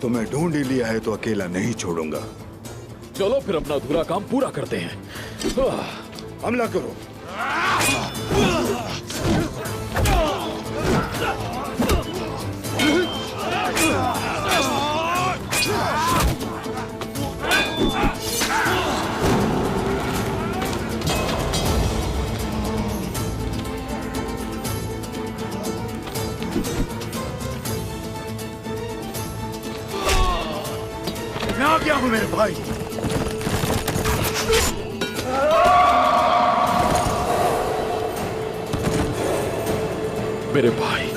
तुम्हें ढूंढ ही लिया है तो अकेला नहीं छोड़ूंगा। चलो फिर अपना अधूरा काम पूरा करते हैं। हमला करो। मैं आ गया हूं मेरे भाई। मेरे भाई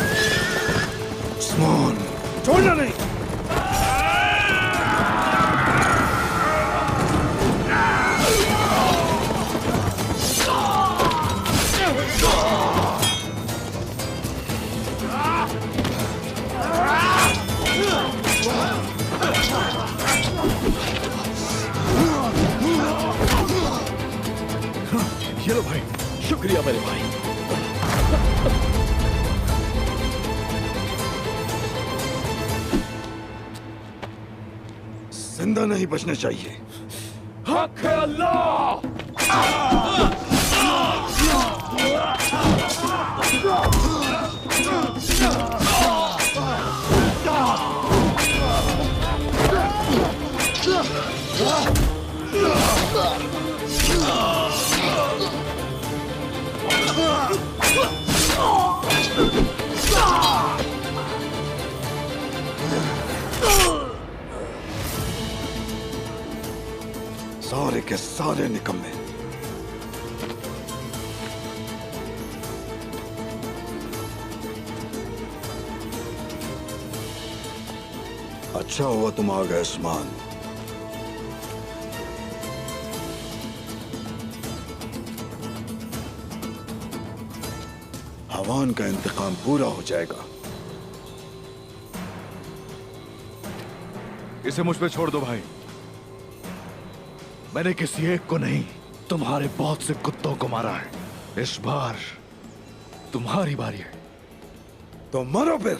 उस्मान, छोड़ना नहीं। ये लो भाई। शुक्रिया मेरे भाई। जिंदा नहीं बचना चाहिए। हक है अल्लाह। सारे के सारे निकम्मे। अच्छा हुआ तुम आ गए उस्मान। हवान का इंतकाम पूरा हो जाएगा। इसे मुझ पे छोड़ दो भाई। मैंने किसी एक को नहीं, तुम्हारे बहुत से कुत्तों को मारा है। इस बार तुम्हारी बारी है। तो मरो फिर।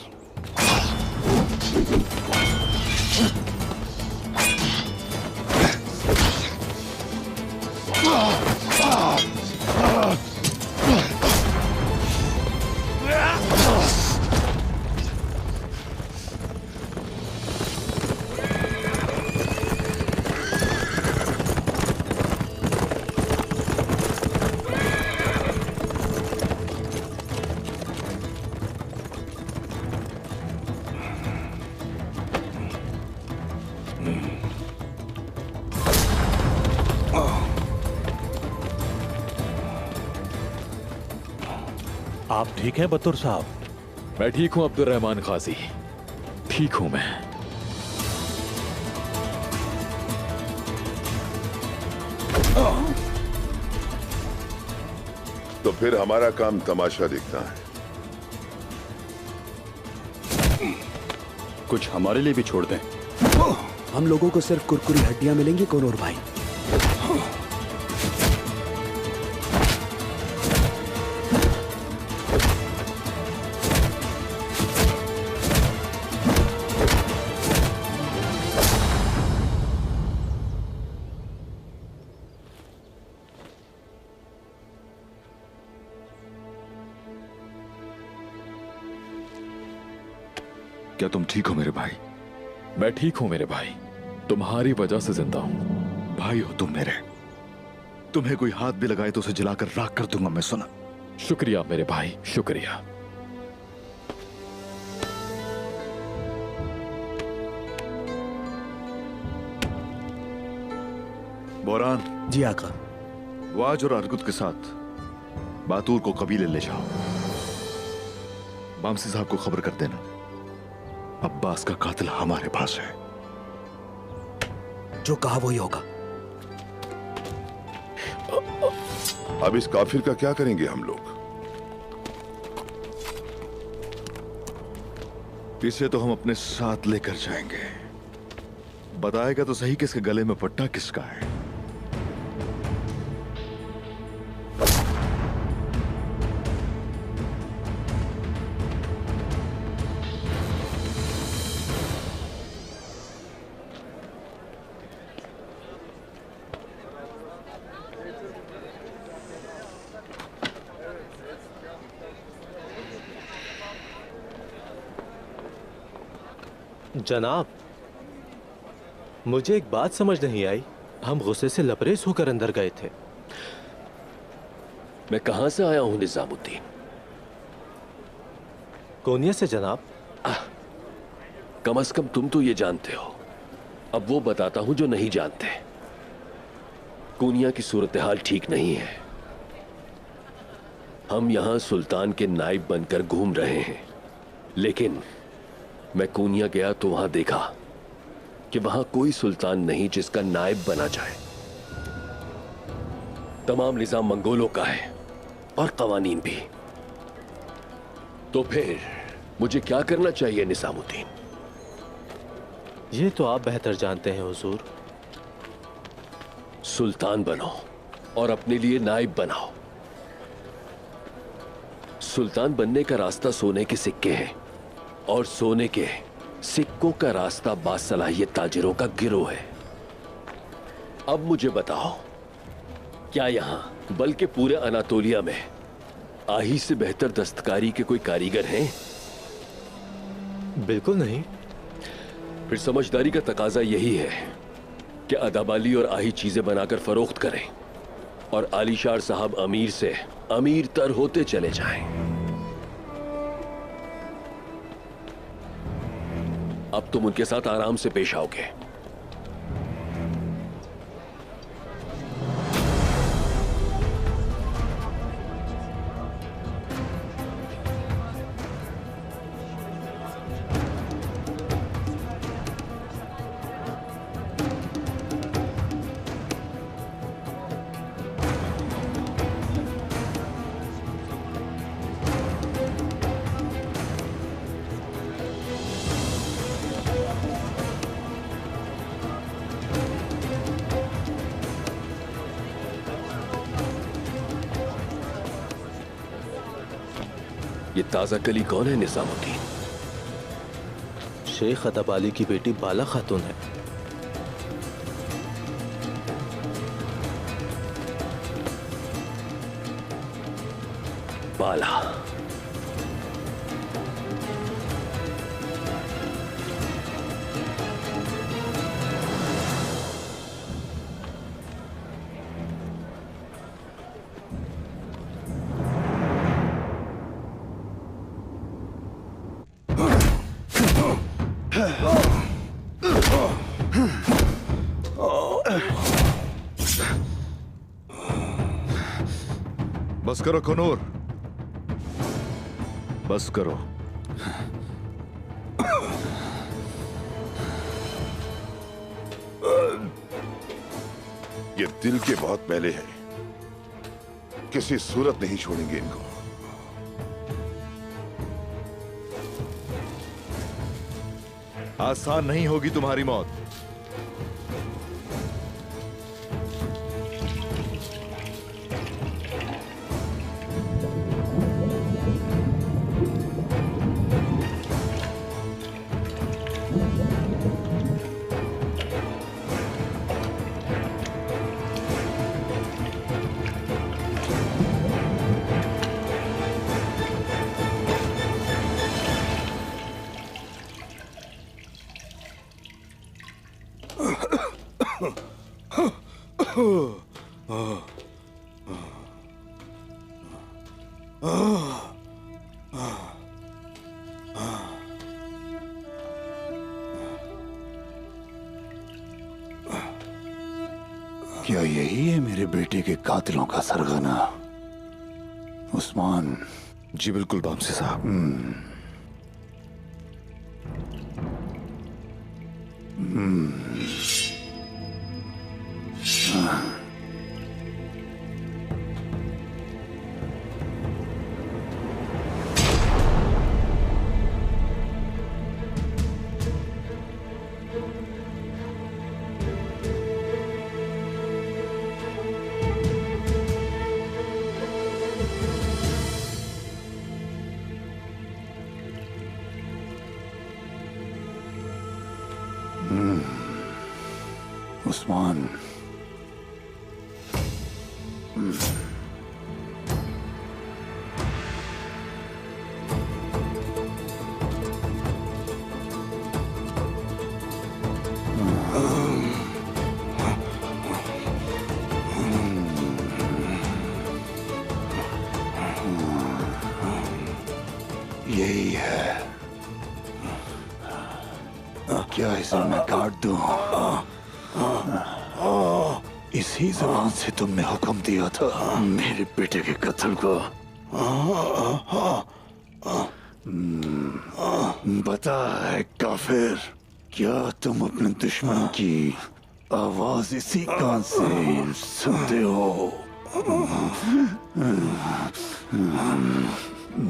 आप ठीक हैं बतूर साहब? मैं ठीक हूं अब्दुल रहमान खाजी, ठीक हूं मैं। तो फिर हमारा काम तमाशा देखना है। कुछ हमारे लिए भी छोड़ दें। हम लोगों को सिर्फ कुरकुरी हड्डियां मिलेंगी कोनूर भाई। क्या तुम ठीक हो मेरे भाई? मैं ठीक हूं मेरे भाई, तुम्हारी वजह से जिंदा हूं। भाई हो तुम मेरे। तुम्हें कोई हाथ भी लगाए तो उसे जलाकर राख कर दूंगा मैं, सुना? शुक्रिया मेरे भाई, शुक्रिया। बोरान जी आका। वाज और अरगुत के साथ बातूर को कबीले ले जाओ। बामसी साहब को खबर कर देना, अब्बास का कातिल हमारे पास है। जो कहा वही होगा। अब इस काफिर का क्या करेंगे हम लोग? इसे तो हम अपने साथ लेकर जाएंगे। बताएगा तो सही किसके गले में पट्टा किसका है। जनाब, मुझे एक बात समझ नहीं आई। हम गुस्से से लबरेज होकर अंदर गए थे। मैं कहां से आया हूं निजामुद्दीन? कोनिया से जनाब। कम से कम तुम तो ये जानते हो। अब वो बताता हूं जो नहीं जानते। कोनिया की सूरत हाल ठीक नहीं है। हम यहां सुल्तान के नाइब बनकर घूम रहे हैं, लेकिन मैं कोनिया गया तो वहां देखा कि वहां कोई सुल्तान नहीं जिसका नाइब बना जाए। तमाम निजाम मंगोलों का है और कवानीन भी। तो फिर मुझे क्या करना चाहिए निजामुद्दीन? ये तो आप बेहतर जानते हैं हुजूर। सुल्तान बनो और अपने लिए नाइब बनाओ। सुल्तान बनने का रास्ता सोने के सिक्के हैं और सोने के सिक्कों का रास्ता बासलाहियत ताजिरों का गिरोह है। अब मुझे बताओ, क्या यहां बल्कि पूरे अनातोलिया में आही से बेहतर दस्तकारी के कोई कारीगर हैं? बिल्कुल नहीं। फिर समझदारी का तकाजा यही है कि अदाबाली और आही चीजें बनाकर फरोख्त करें और आलीशार साहब अमीर से अमीर तर होते चले जाएं। अब तुम उनके साथ आराम से पेश आओगे। ये ताजा कली कौन है निजामुद्दीन? शेख अदाबाली की बेटी बाला खातून है। बाला। बस करो कनूर, बस करो। ये दिल के बहुत पहले है, किसी सूरत नहीं छोड़ेंगे इनको। आसान नहीं होगी तुम्हारी मौत। क्या यही है मेरे बेटे के कातिलों का सरगना? उस्मान। जी बिल्कुल बामसी साहब। उस्मान। सर मैं काट दूं। इसी जबान से तुमने हुक्म दिया था मेरे बेटे के कत्ल को। बता है काफिर, क्या तुम अपने दुश्मन की आवाज इसी कान से सुनते हो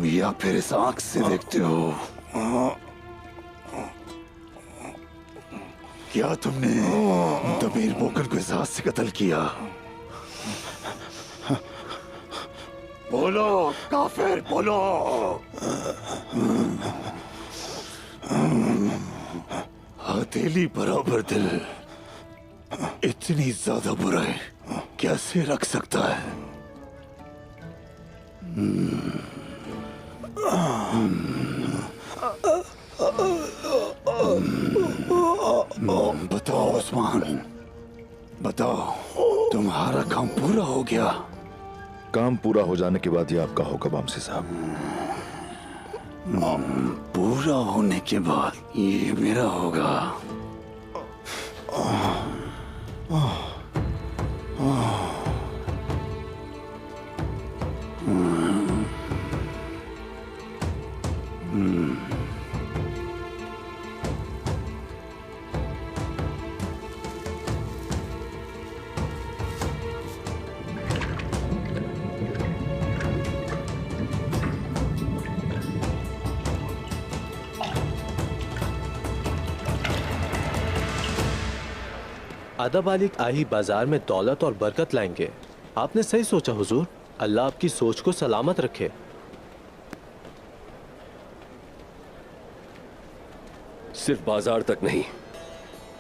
या फिर इस आंख से देखते हो? क्या तुमने दबीर बोकर को इस हाथ से कत्ल किया? बोलो काफिर, बोलो। हथेली बराबर दिल इतनी ज्यादा बुराई कैसे रख सकता है? बताओ उस्मान, बताओ तुम्हारा काम पूरा हो गया? काम पूरा हो जाने के बाद ये आपका होगा वामसी साहब। पूरा होने के बाद ये मेरा होगा। अदब अली आही बाजार में दौलत और बरकत लाएंगे। आपने सही सोचा हुजूर, अल्लाह आपकी सोच को सलामत रखे। सिर्फ बाजार तक नहीं,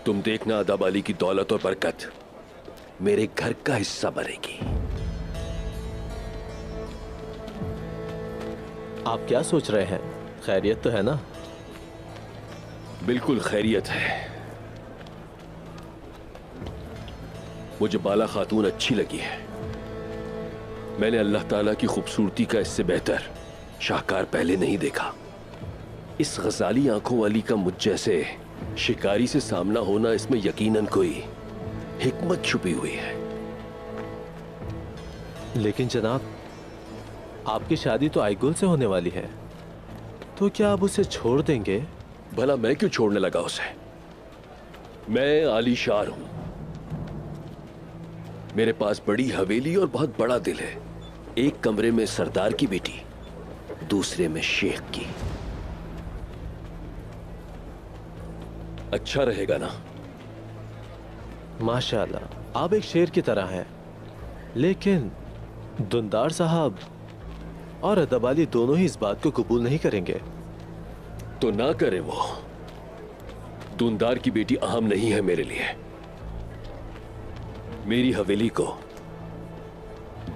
तुम देखना अदब अली की दौलत और बरकत मेरे घर का हिस्सा बनेगी। आप क्या सोच रहे हैं? खैरियत तो है ना? बिल्कुल खैरियत है। मुझे बाला खातून अच्छी लगी है। मैंने अल्लाह ताला की खूबसूरती का इससे बेहतर शाहकार पहले नहीं देखा। इस गजाली आंखों वाली का मुझ जैसे शिकारी से सामना होना, इसमें यकीनन कोई हिकमत छुपी हुई है। लेकिन जनाब, आपकी शादी तो आईगुल से होने वाली है, तो क्या आप उसे छोड़ देंगे? भला मैं क्यों छोड़ने लगा उसे? मैं आलीशार हूं, मेरे पास बड़ी हवेली और बहुत बड़ा दिल है। एक कमरे में सरदार की बेटी, दूसरे में शेख की। अच्छा रहेगा ना? माशाल्लाह, आप एक शेर की तरह हैं। लेकिन दुंदार साहब और अदब अली दोनों ही इस बात को कबूल नहीं करेंगे। तो ना करे वो। दुंदार की बेटी अहम नहीं है मेरे लिए। मेरी हवेली को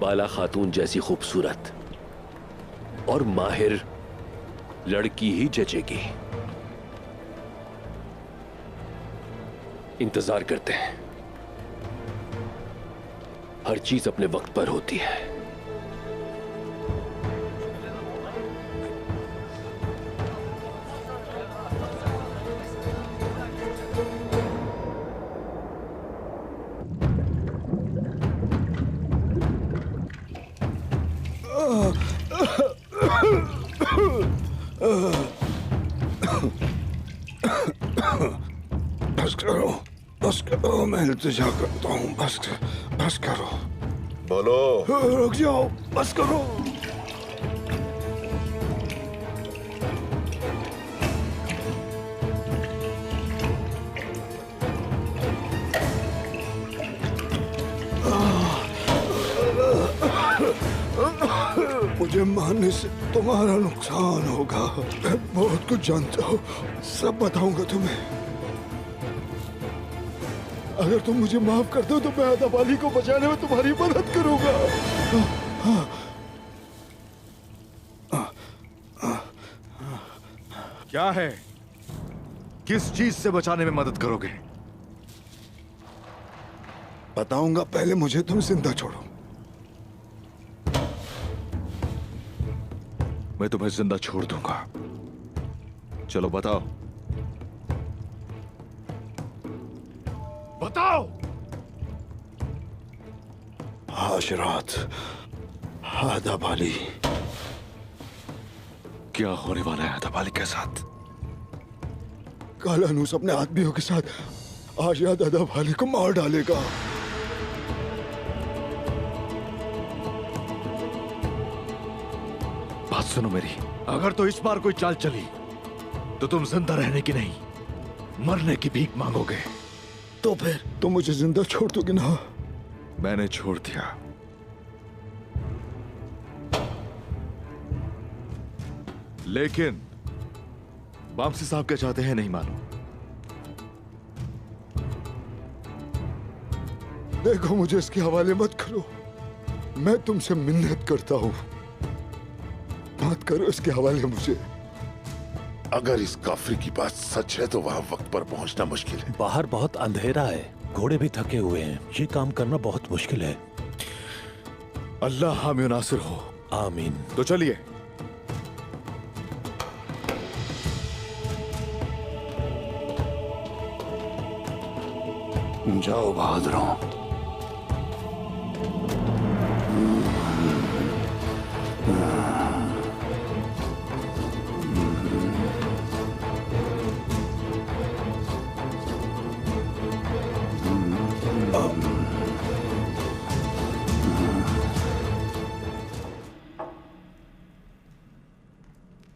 बाला खातून जैसी खूबसूरत और माहिर लड़की ही जचेगी। इंतजार करते हैं, हर चीज अपने वक्त पर होती है। बस करो, मैं इल्तिजा करता हूँ, बस करो। बोलो। रुक जाओ, बस करो। मुझे मारने से तुम्हारा नुकसान होगा। मैं बहुत कुछ जानता हूँ, सब बताऊंगा तुम्हें। अगर तुम मुझे माफ कर दो तो मैं अदब अली को बचाने में तुम्हारी मदद करूंगा। क्या है? किस चीज से बचाने में मदद करोगे? बताऊंगा, पहले मुझे तुम जिंदा छोड़ो। मैं तुम्हें जिंदा छोड़ दूंगा। चलो बताओ, बताओ। आज रात आदा बाली। क्या होने वाला है आदा बाली के साथ? कालानूस अपने आदमियों के साथ आज रात आदा बाली को मार डालेगा। बात सुनो मेरी, अगर तो इस बार कोई चाल चली तो तुम जिंदा रहने की नहीं, मरने की भीख मांगोगे। तो फिर तुम मुझे जिंदा छोड़ दोगे ना? मैंने छोड़ दिया, लेकिन वामसी साहब क्या चाहते हैं नहीं मालूम। देखो, मुझे इसके हवाले मत करो, मैं तुमसे मिन्नत करता हूं, मत करो इसके हवाले मुझे। अगर इस काफिर की बात सच है तो वहां वक्त पर पहुंचना मुश्किल है। बाहर बहुत अंधेरा है, घोड़े भी थके हुए हैं, ये काम करना बहुत मुश्किल है। अल्लाह हामी नासिर हो। आमीन। तो चलिए। जाओ बहादुरों।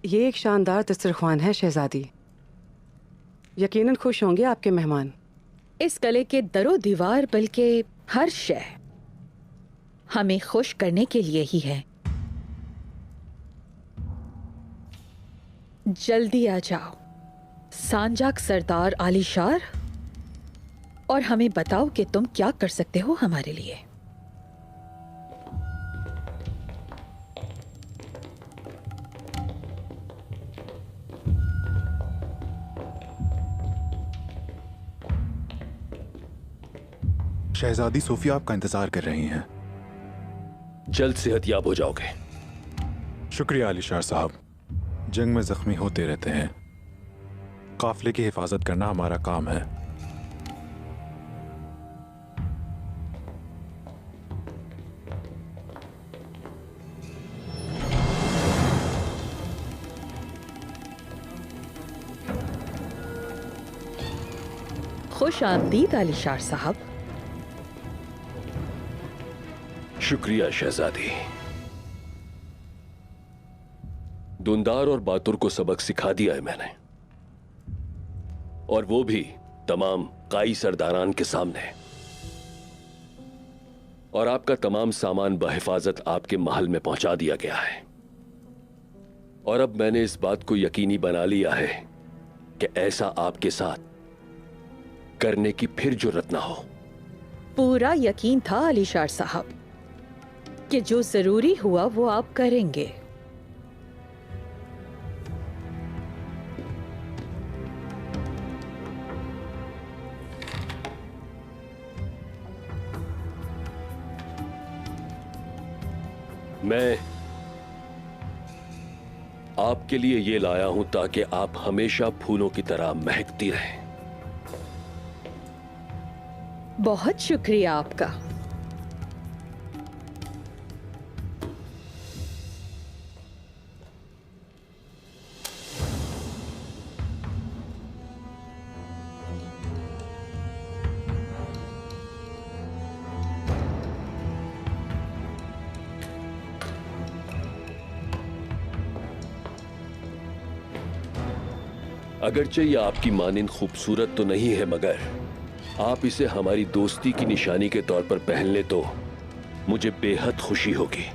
ये एक शानदार दस्तरख्वान है शहजादी। यकीनन खुश होंगे आपके मेहमान। इस कले के दरो दीवार बल्कि हर शय हमें खुश करने के लिए ही है। जल्दी आ जाओ सांजाक सरदार आलीशार, और हमें बताओ कि तुम क्या कर सकते हो हमारे लिए। शहजादी सोफिया आपका इंतजार कर रही हैं। जल्द सेहतयाब हो जाओगे। शुक्रिया आलिशार साहब। जंग में जख्मी होते रहते हैं, काफिले की हिफाजत करना हमारा काम है। खुश आमदीद आलिशार साहब। शुक्रिया शहजादी। दुंदार और बातुर को सबक सिखा दिया है मैंने, और वो भी तमाम काई सरदारान के सामने। और आपका तमाम सामान बहिफाजत आपके महल में पहुंचा दिया गया है। और अब मैंने इस बात को यकीनी बना लिया है कि ऐसा आपके साथ करने की फिर जुर्रत ना हो। पूरा यकीन था आलिशार साहब कि जो जरूरी हुआ वो आप करेंगे। मैं आपके लिए ये लाया हूं ताकि आप हमेशा फूलों की तरह महकती रहें। बहुत शुक्रिया आपका। अगरचे ये आपकी मानिंद खूबसूरत तो नहीं है, मगर आप इसे हमारी दोस्ती की निशानी के तौर पर पहन ले तो मुझे बेहद खुशी होगी।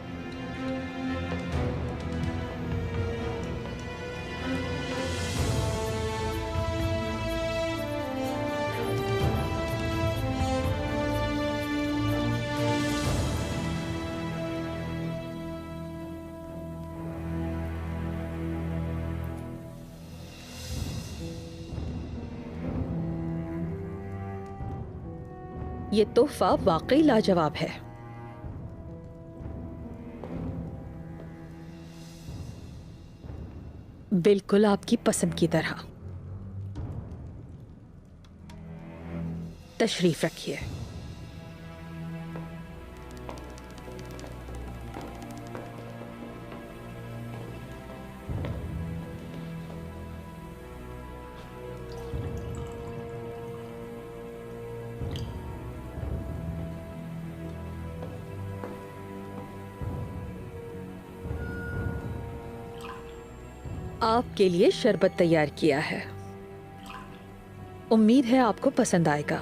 ये तोहफा वाकई लाजवाब है। बिल्कुल आपकी पसंद की तरह। तशरीफ रखिए। आपके लिए शरबत तैयार किया है, उम्मीद है आपको पसंद आएगा।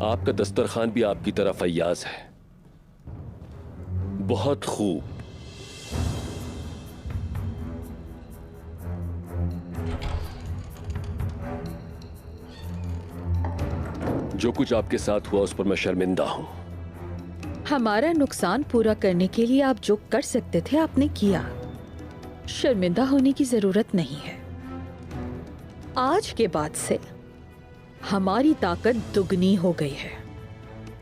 आपका दस्तरखान भी आपकी तरह फैयाज है। बहुत खूब। जो कुछ आपके साथ हुआ उस पर मैं शर्मिंदा हूं। हमारा नुकसान पूरा करने के लिए आप जो कर सकते थे आपने किया। शर्मिंदा होने की जरूरत नहीं है। आज के बाद से हमारी ताकत दुगनी हो गई है।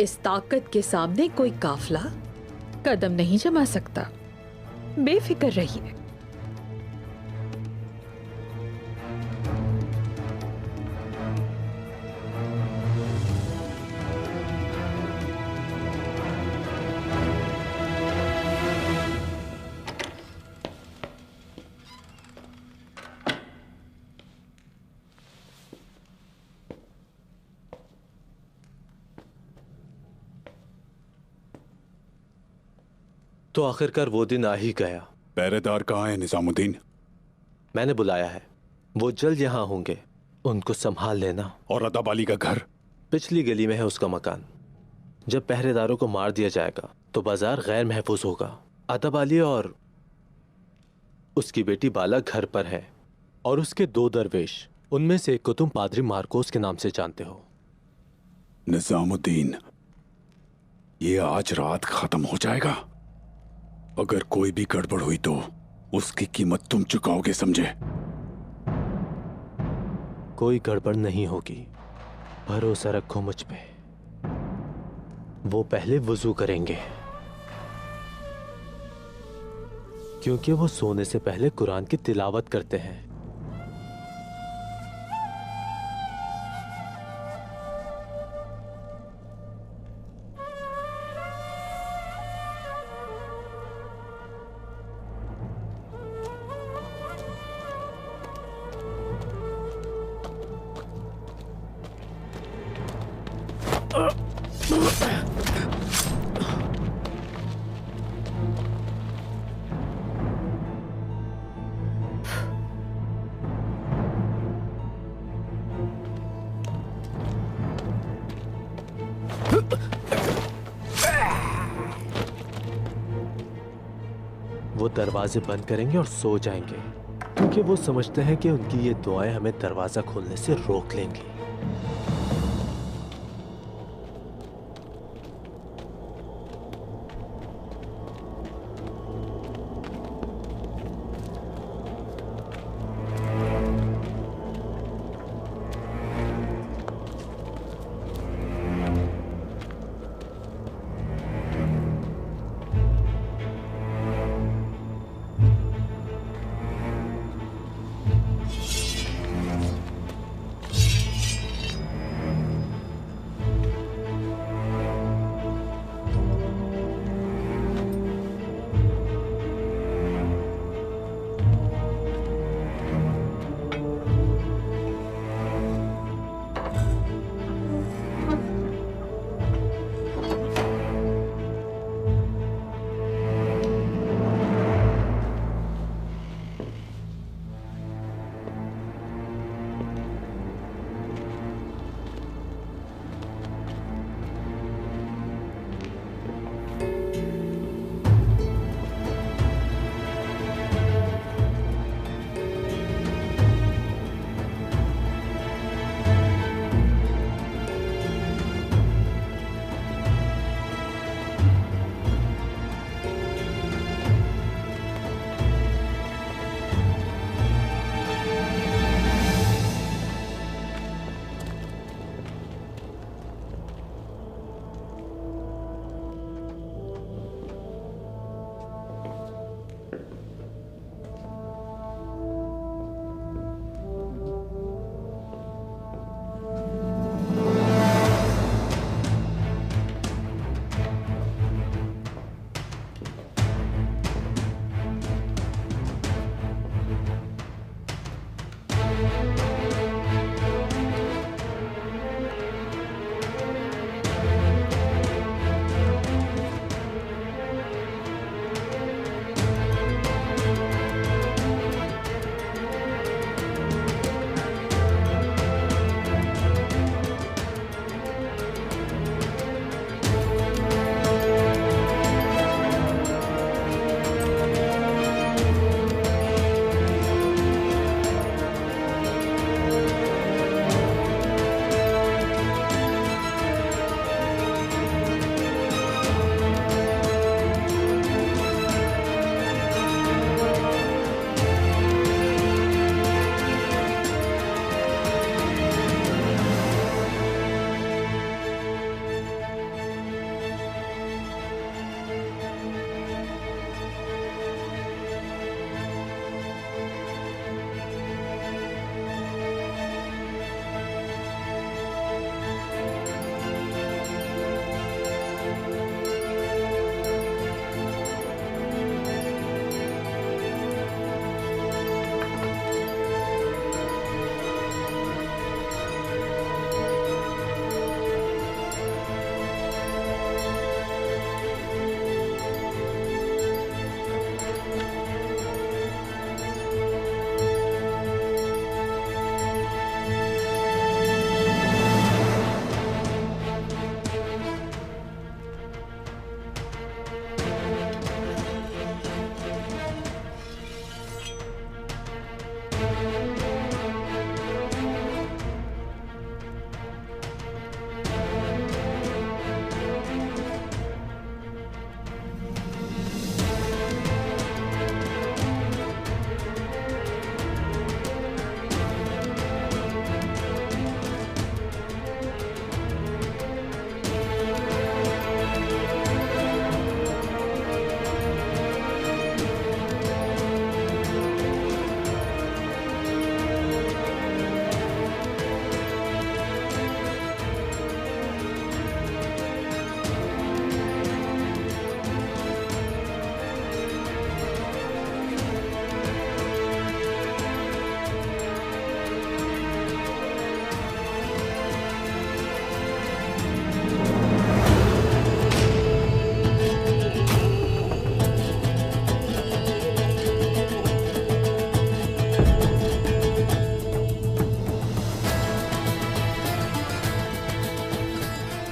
इस ताकत के सामने कोई काफिला कदम नहीं जमा सकता। बेफिक्र रहिए। तो आखिरकार वो दिन आ ही गया। पहरेदार कहाँ है निजामुद्दीन? मैंने बुलाया है, वो जल्द यहाँ होंगे। उनको संभाल लेना। और अदाबाली का घर? पिछली गली में है उसका मकान। जब पहरेदारों को मार दिया जाएगा तो बाजार गैर महफूज होगा। अदाबाली और उसकी बेटी बाला घर पर है, और उसके 2 दरवेश। उनमें से एक को तुम पादरी मार्कोस के नाम से जानते हो। निजामुद्दीन, ये आज रात खत्म हो जाएगा। अगर कोई भी गड़बड़ हुई तो उसकी कीमत तुम चुकाओगे, समझे? कोई गड़बड़ नहीं होगी, भरोसा रखो मुझ पे। वो पहले वुजू करेंगे, क्योंकि वो सोने से पहले कुरान की तिलावत करते हैं। वो दरवाजे बंद करेंगे और सो जाएंगे, क्योंकि वो समझते हैं कि उनकी ये दुआएं हमें दरवाजा खोलने से रोक लेंगी।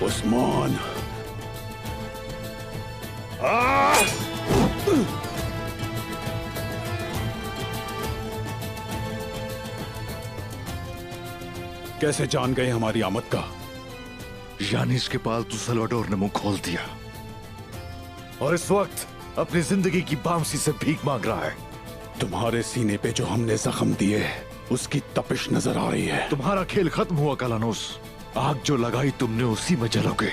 उस्मान। कैसे जान गए हमारी आमद का? यानी इसके पालतू सल्वाडोर ने मुंह खोल दिया और इस वक्त अपनी जिंदगी की बामसी से भीख मांग रहा है। तुम्हारे सीने पे जो हमने जख्म दिए उसकी तपिश नजर आ रही है। तुम्हारा खेल खत्म हुआ कालानोस। आग जो लगाई तुमने उसी में जलोगे।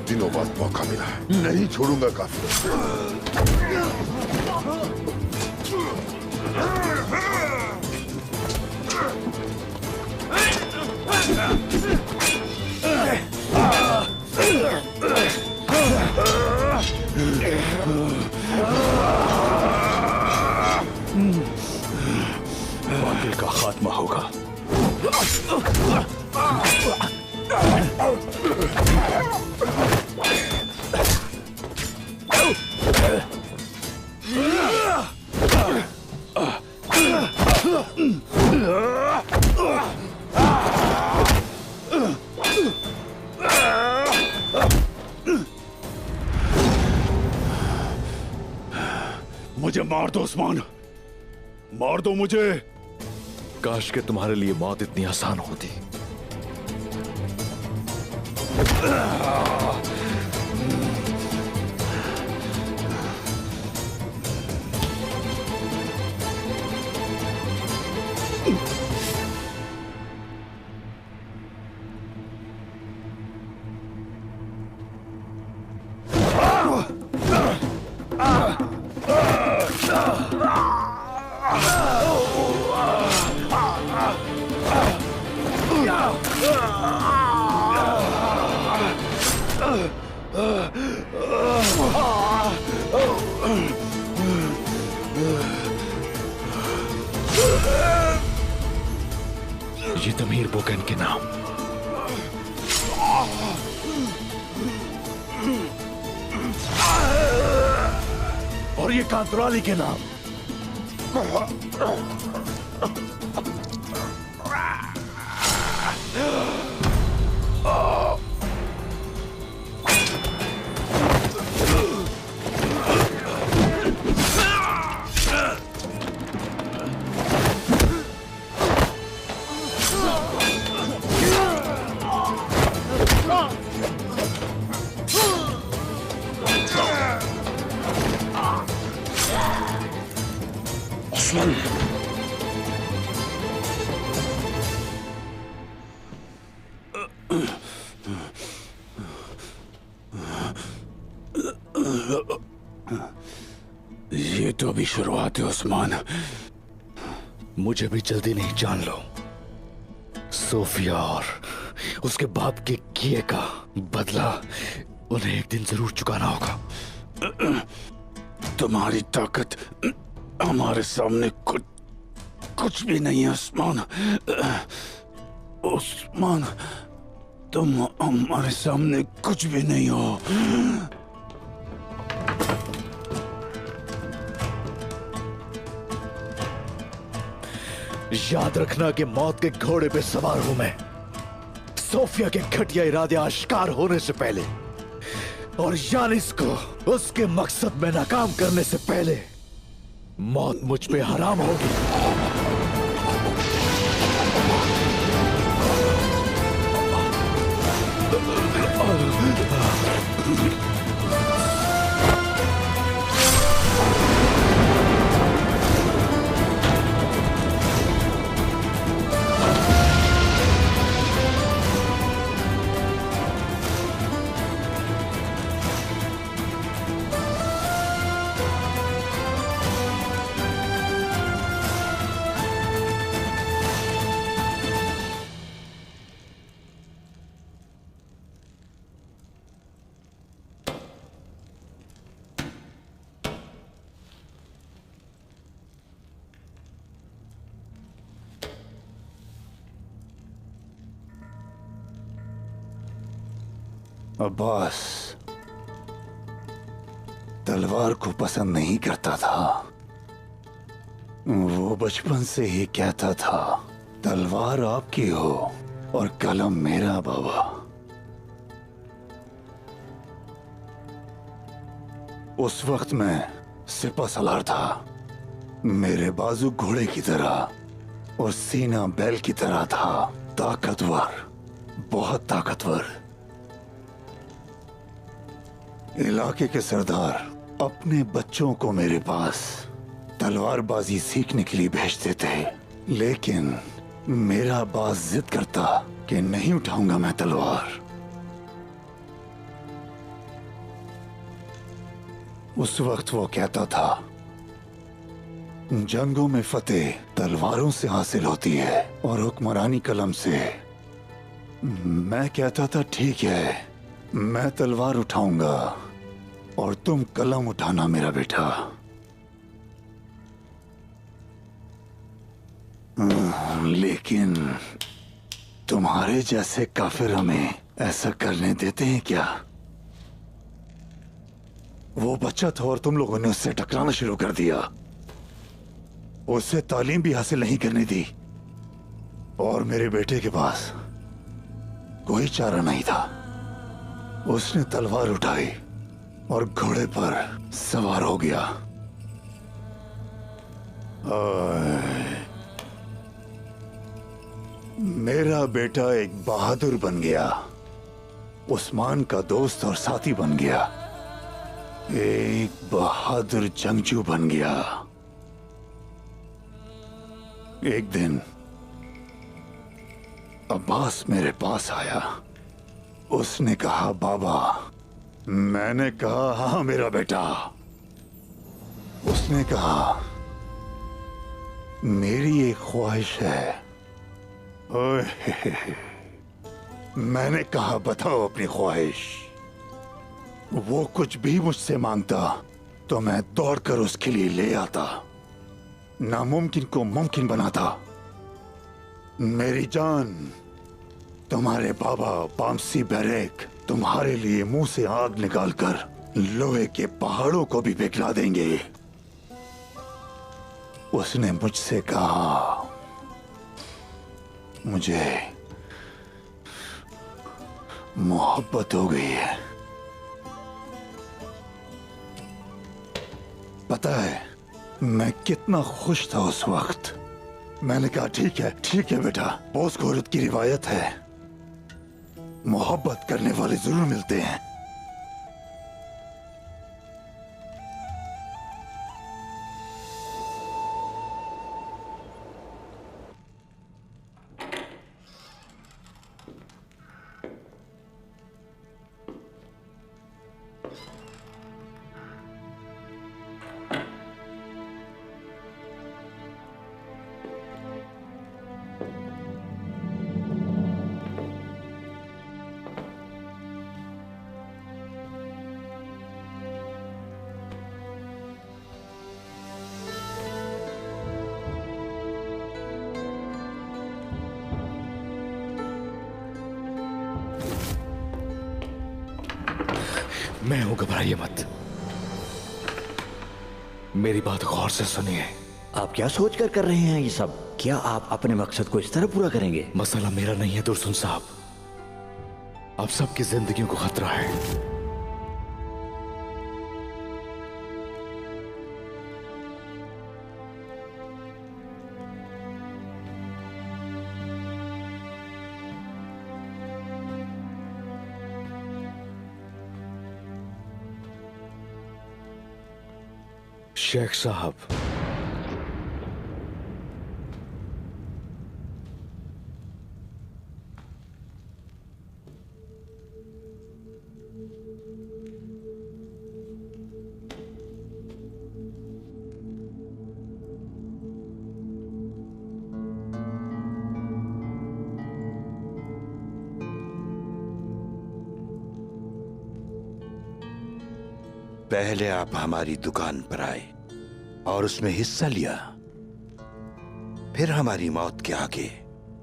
दिनों बाद मौका मिला है, नहीं छोड़ूंगा काफिर। बातिल का खात्मा होगा। मुझे मार दो उस्मान, मार दो मुझे। काश के तुम्हारे लिए मौत इतनी आसान होती। ये तमीर बोगन के नाम। और ये कांतराली के नाम। ये तो अभी शुरुआत है उस्मान। मुझे भी जल्दी नहीं, जान लो। सोफिया और उसके बाप के किए का बदला उन्हें एक दिन जरूर चुकाना होगा। तुम्हारी ताकत हमारे सामने कुछ भी नहीं है उस्मान। उस्मान, तुम हमारे सामने कुछ भी नहीं हो। याद रखना कि मौत के घोड़े पे सवार हूं मैं, सोफिया के घटिया इरादे आश्कार होने से पहले और यानिस को उसके मकसद में नाकाम करने से पहले मौत मुझ पे हराम होगी। अब्बास तलवार को पसंद नहीं करता था। वो बचपन से ही कहता था तलवार आपकी हो और कलम मेरा बाबा। उस वक्त मैं सिपा सलार था। मेरे बाजू घोड़े की तरह और सीना बैल की तरह था, ताकतवर, बहुत ताकतवर। इलाके के सरदार अपने बच्चों को मेरे पास तलवारबाजी सीखने के लिए भेजते थे, लेकिन मेरा बास जिद करता कि नहीं उठाऊंगा मैं तलवार। उस वक्त वो कहता था जंगों में फतेह तलवारों से हासिल होती है और हुक्मरानी कलम से। मैं कहता था ठीक है, मैं तलवार उठाऊंगा और तुम कलम उठाना मेरा बेटा। लेकिन तुम्हारे जैसे काफिर हमें ऐसा करने देते हैं क्या? वो बच्चा था और तुम लोगों ने उससे टकराना शुरू कर दिया। उसे तालीम भी हासिल नहीं करने दी और मेरे बेटे के पास कोई चारा नहीं था। उसने तलवार उठाई और घोड़े पर सवार हो गया। मेरा बेटा एक बहादुर बन गया, उस्मान का दोस्त और साथी बन गया, एक बहादुर जंगजू बन गया। एक दिन अब्बास मेरे पास आया। उसने कहा बाबा। मैंने कहा हाँ मेरा बेटा। उसने कहा मेरी एक ख्वाहिश है। ओए, मैंने कहा बताओ अपनी ख्वाहिश। वो कुछ भी मुझसे मांगता तो मैं दौड़कर उसके लिए ले आता, नामुमकिन को मुमकिन बनाता। मेरी जान, तुम्हारे बाबा पामसी बैरेक तुम्हारे लिए मुंह से आग निकालकर लोहे के पहाड़ों को भी पिघला देंगे। उसने मुझसे कहा मुझे मोहब्बत हो गई है। पता है मैं कितना खुश था उस वक्त। मैंने कहा ठीक है बेटा, बोस घोरत की रिवायत है, मोहब्बत करने वाले जरूर मिलते हैं। मैं हूं, घबराइए मत। मेरी बात गौर से सुनिए। आप क्या सोचकर कर रहे हैं ये सब? क्या आप अपने मकसद को इस तरह पूरा करेंगे? मसला मेरा नहीं है दुर्सुन साहब, आप सबकी जिंदगियों को खतरा है। शेख साहब, पहले आप हमारी दुकान पर आए और उसमें हिस्सा लिया, फिर हमारी मौत के आगे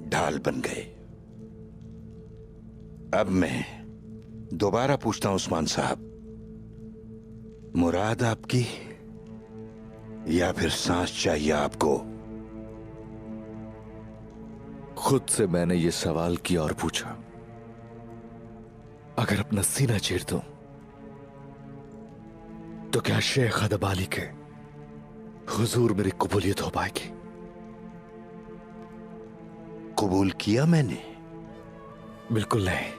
ढाल बन गए। अब मैं दोबारा पूछता हूं उस्मान साहब, मुराद आपकी या फिर सांस चाहिए आपको? खुद से मैंने ये सवाल किया और पूछा, अगर अपना सीना चीर दूं तो क्या शेख अदबाली के हुजूर मेरी कबूलियत हो पाएगी? कबूल किया मैंने? बिल्कुल नहीं।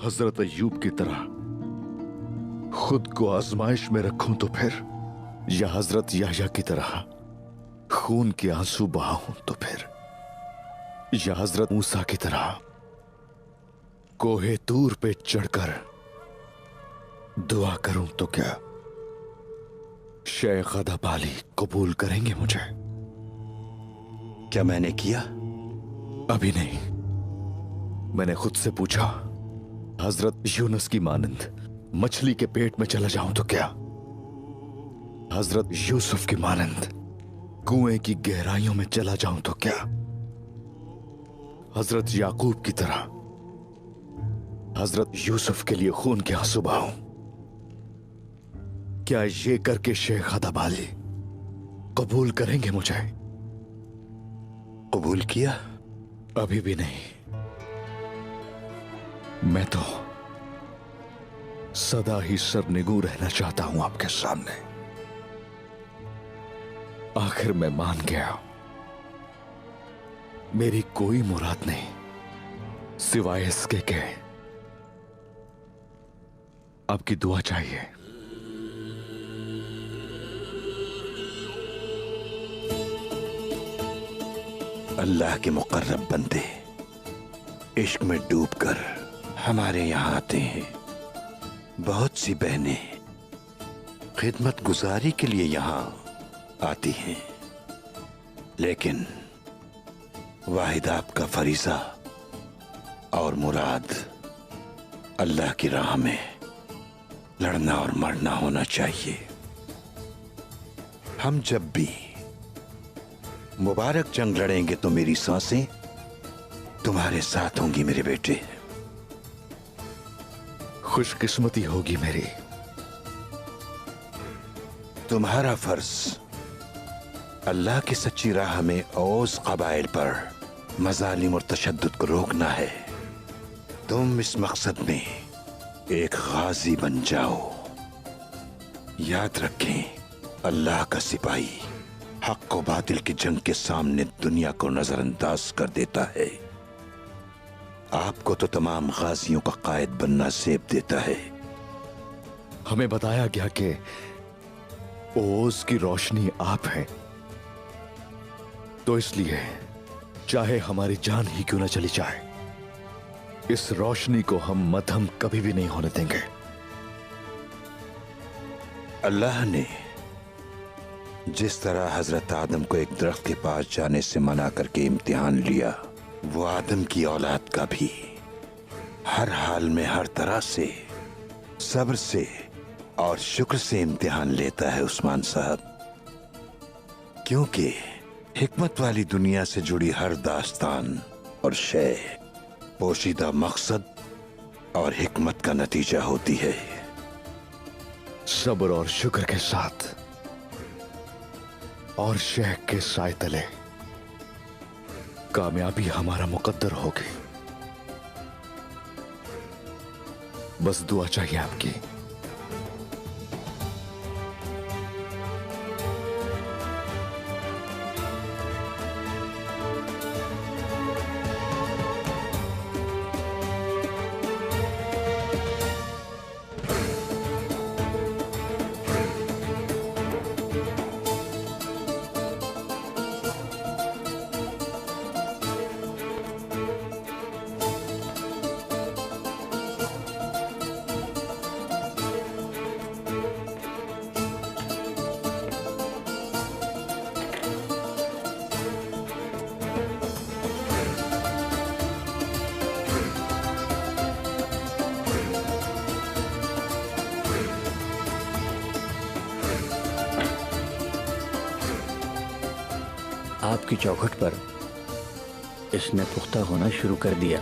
हजरत अय्यूब की तरह खुद को आजमाइश में रखूं तो फिर, या हजरत याह्या की तरह खून के आंसू बहाऊं तो फिर, या हजरत मूसा की तरह कोहे तूर पे चढ़कर दुआ करूं तो क्या शेख अदबाली कबूल करेंगे मुझे? क्या मैंने किया? अभी नहीं। मैंने खुद से पूछा, हजरत यूनुस की मानंद मछली के पेट में चला जाऊं तो क्या? हजरत यूसुफ की मानंद कुएं की गहराइयों में चला जाऊं तो क्या? हजरत याकूब की तरह हजरत यूसुफ के लिए खून के आंसू बहाऊं? क्या ये करके शेख अदबाली कबूल करेंगे मुझे? कबूल किया? अभी भी नहीं। मैं तो सदा ही सरनिगू रहना चाहता हूं आपके सामने। आखिर मैं मान गया, मेरी कोई मुराद नहीं सिवाय इसके के आपकी दुआ चाहिए। अल्लाह के मुकर्रब बंदे इश्क में डूबकर हमारे यहां आते हैं। बहुत सी बहनें खिदमत गुजारी के लिए यहां आती हैं, लेकिन वाहिद आपका फरीजा और मुराद अल्लाह की राह में लड़ना और मरना होना चाहिए। हम जब भी मुबारक जंग लड़ेंगे तो मेरी सांसें तुम्हारे साथ होंगी मेरे बेटे। खुशकिस्मती होगी मेरी। तुम्हारा फर्ज अल्लाह की सच्ची राह में औस कबाइल पर मजालिम और तशद्दुद को रोकना है। तुम इस मकसद में एक गाजी बन जाओ। याद रखें, अल्लाह का सिपाही हक और बातिल की जंग के सामने दुनिया को नजरअंदाज कर देता है। आपको तो तमाम गाजियों का कायद बनना सेब देता है। हमें बताया गया कि ओस की रोशनी आप हैं, तो इसलिए चाहे हमारी जान ही क्यों न चली जाए, इस रोशनी को हम मध्यम कभी भी नहीं होने देंगे। अल्लाह ने जिस तरह हजरत आदम को एक दरख्त के पास जाने से मना करके इम्तिहान लिया, वो आदम की औलाद का भी हर हाल में हर तरह से सब्र से और शुक्र से इम्तिहान लेता है उस्मान साहब। क्योंकि हिकमत वाली दुनिया से जुड़ी हर दास्तान और शय पोशीदा मकसद और हिकमत का नतीजा होती है। सब्र और शुक्र के साथ और शेख के साए तले कामयाबी हमारा मुकद्दर होगी। बस दुआ चाहिए आपकी। आपकी चौखट पर इसने पुख्ता होना शुरू कर दिया।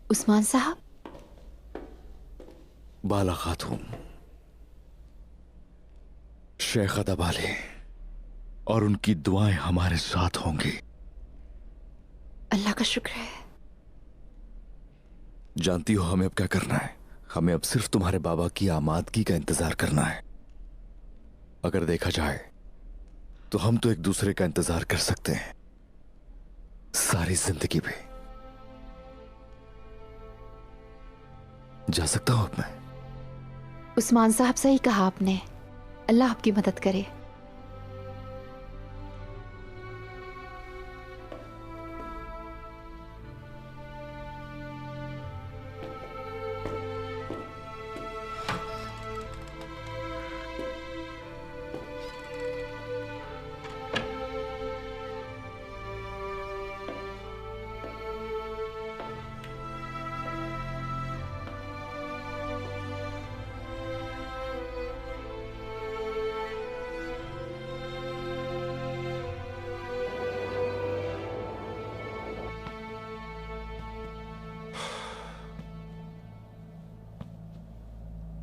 उस्मान साहब। बाला खातून, शेख अदबाली और उनकी दुआएं हमारे साथ होंगी। अल्लाह का शुक्र है। जानती हो हमें अब क्या करना है? हमें अब सिर्फ तुम्हारे बाबा की आमादगी का इंतजार करना है। अगर देखा जाए तो हम तो एक दूसरे का इंतजार कर सकते हैं सारी जिंदगी भी। जा सकता हूं अब मैं? उस्मान साहब सही कहा आपने। अल्लाह आपकी मदद करे।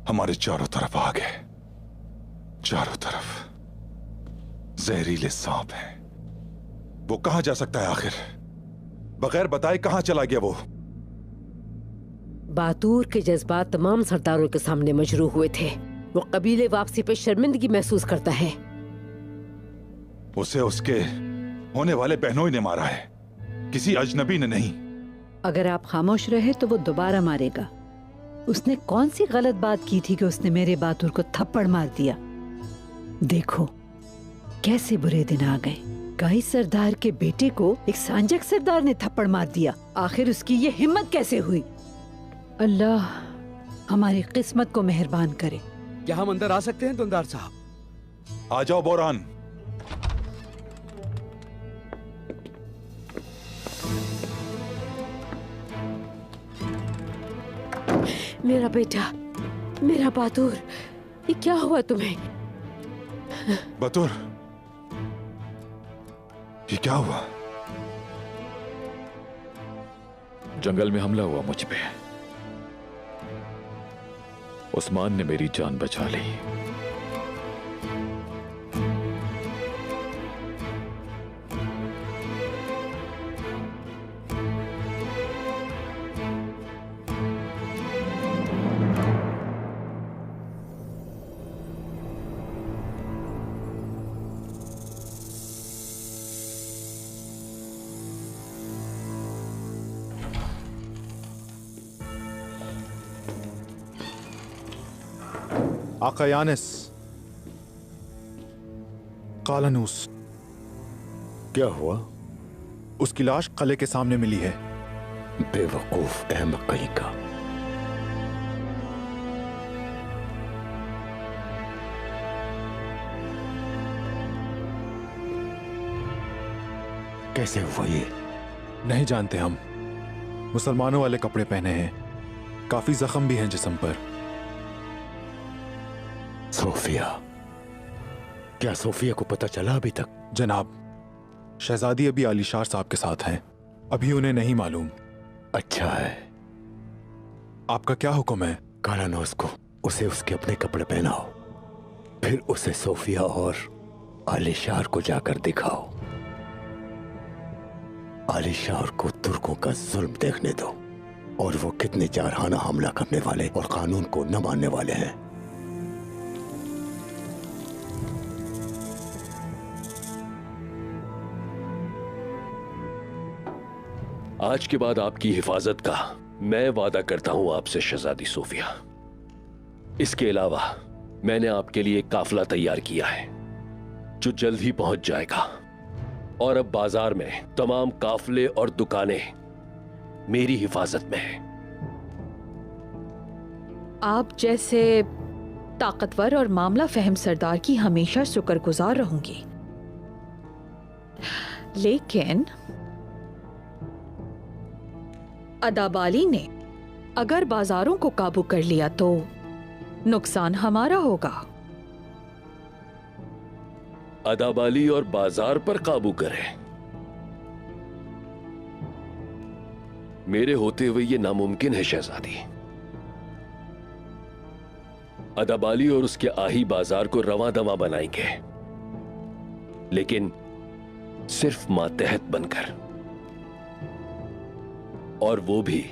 हमारे चारों तरफ आग है, चारों तरफ जहरीले सांप हैं। वो कहां जा सकता है आखिर? बगैर बताए कहां चला गया वो? बातूर के जज्बात तमाम सरदारों के सामने मजरू हुए थे। वो कबीले वापसी पे शर्मिंदगी महसूस करता है। उसे उसके होने वाले बहनों ने मारा है, किसी अजनबी ने नहीं। अगर आप खामोश रहे तो वो दोबारा मारेगा। उसने कौन सी गलत बात की थी कि उसने मेरे बातूर को थप्पड़ मार दिया? देखो कैसे बुरे दिन आ गए। गाई सरदार के बेटे को एक सांजक सरदार ने थप्पड़ मार दिया। आखिर उसकी ये हिम्मत कैसे हुई? अल्लाह हमारी किस्मत को मेहरबान करे। क्या हम अंदर आ सकते हैं दुंदार साहब? आ जाओ बोरान। मेरा बेटा, मेरा बातूर, ये क्या हुआ तुम्हें? बतूर, ये क्या हुआ? जंगल में हमला हुआ मुझ पे। उस्मान ने मेरी जान बचा ली। आका यानिस, कालानूस। क्या हुआ? उसकी लाश किले के सामने मिली है। बेवकूफ अहमक कहीं का। कैसे हुआ ये? नहीं जानते हम। मुसलमानों वाले कपड़े पहने हैं, काफी जख्म भी हैं जिस्म पर। सोफिया, क्या सोफिया को पता चला अभी तक? जनाब, शहजादी अभी आलीशार साहब के साथ हैं। अभी उन्हें नहीं मालूम। अच्छा है। आपका क्या हुक्म है? कालानूस को उसे उसके अपने कपड़े पहनाओ, फिर उसे सोफिया और आलीशार को जाकर दिखाओ। आलीशार को तुर्कों का जुल्म देखने दो और वो कितने जारहाना हमला करने वाले और कानून को न मानने वाले हैं। आज के बाद आपकी हिफाजत का मैं वादा करता हूं आपसे शहजादी सोफिया। इसके अलावा मैंने आपके लिए एक काफिला तैयार किया है जो जल्द ही पहुंच जाएगा, और अब बाजार में तमाम काफिले और दुकानें मेरी हिफाजत में हैं। आप जैसे ताकतवर और मामला फहम सरदार की हमेशा शुक्रगुजार रहूंगी। लेकिन अदाबाली ने अगर बाजारों को काबू कर लिया तो नुकसान हमारा होगा। अदाबाली और बाजार पर काबू करें, मेरे होते हुए यह नामुमकिन है शहजादी। अदाबाली और उसके आही बाजार को रवां दवा बनाएंगे, लेकिन सिर्फ मातहत बनकर, और वो भी